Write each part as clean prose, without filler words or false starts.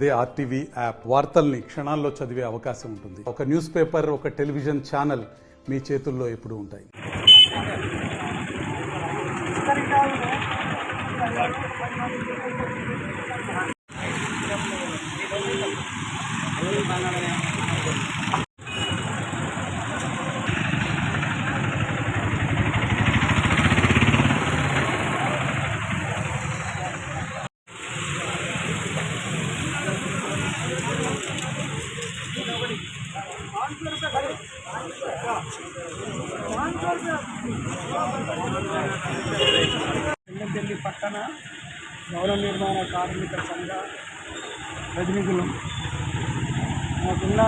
అదే RTV app వార్తల్ని క్షణాల్లో చదివే అవకాశం ఉంటుంది. ఒక న్యూస్ పేపర్, ఒక టెలివిజన్ ఛానల్ మీ చేతుల్లో ఎప్పుడూ ఉంటాయి. ఢిల్లీ పట్టణ భవన నిర్మాణ కార్మిక సంఘ ప్రతినిధులు మాకున్న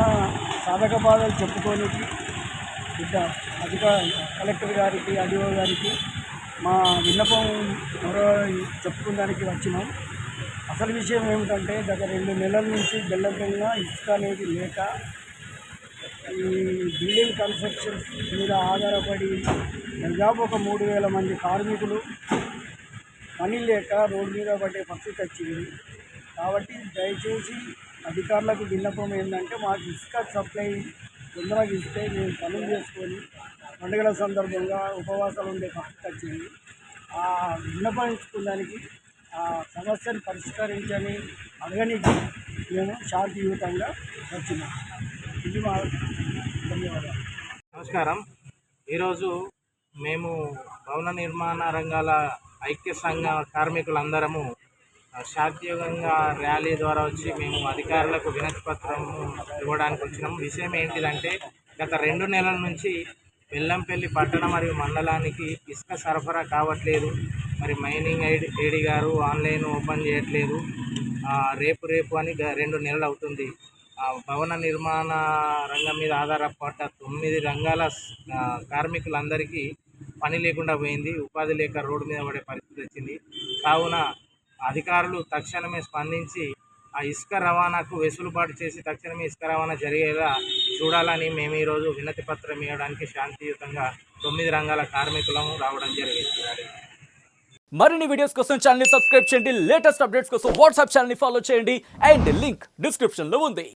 సాధక బాధలు చెప్పుకోనికి కలెక్టర్ గారికి, ఆర్డీఓ గారికి మా విన్నపం చెప్పుకోవడానికి వచ్చినాం. అసలు విషయం ఏమిటంటే గత 2 నెలల నుంచి బెల్లంపల్లిలో ఇసుక అనేది లేక ఈ బిల్డింగ్ కన్స్ట్రక్షన్స్ మీద ఆధారపడి దాదాపు ఒక 3,000 మంది కార్మికులు పని లేక రోడ్డు మీద పడే పరిస్థితి వచ్చింది. కాబట్టి దయచేసి అధికారులకు విన్నపం ఏంటంటే మాకు ఇసుక సప్లై తొందరగా ఇస్తే మేము పనులు చేసుకొని పండుగల సందర్భంగా ఉపవాసాలు ఉండే పరిస్థితి వచ్చింది. ఆ విన్నపించుకోవడానికి ఆ సమస్యను పరిష్కరించని అడగనికి మేము శాంతియుతంగా వచ్చినాం. ఇది మా ధన్యవాదాలు. నమస్కారం. ఈరోజు మేము భవన నిర్మాణ రంగాల ఐక్య సంఘ కార్మికులందరము శాంతియుతంగా ర్యాలీ ద్వారా వచ్చి మేము అధికారులకు వినతి పత్రం ఇవ్వడానికి వచ్చినాము. విషయం ఏంటిదంటే గత 2 నెలల నుంచి బెల్లంపల్లి పట్టణ మరియు మండలానికి ఇసుక సరఫరా కావట్లేదు. మరి మైనింగ్ ఏడీ గారు ఆన్లైన్ ఓపెన్ చేయట్లేదు. రేపు అని 2 నెలలు అవుతుంది. భవన నిర్మాణ రంగం మీద ఆధారపడ్డ 9 రంగాల కార్మికులందరికీ పని లేకుండా పోయింది. ఉపాధి లేక రోడ్డు మీద పడే పరిస్థితి వచ్చింది. కావున అధికారులు తక్షణమే స్పందించి ఆ ఇసుక రవాణాకు వెసులుబాటు చేసి తక్షణమే ఇసుక రవాణా జరిగేలా చూడాలని మేము ఈరోజు వినతి పత్రం ఇవ్వడానికి శాంతియుతంగా 9 రంగాల కార్మికులము రావడం జరిగింది. మరిన్ని వీడియోస్ కోసం ఛానల్ ని సబ్స్క్రైబ్ చేయండి. లేటెస్ట్ అప్డేట్స్ కోసం వాట్సాప్ ఛానల్ ని ఫాలో చేయండి. అండ్ లింక్ డిస్క్రిప్షన్ లో ఉంది.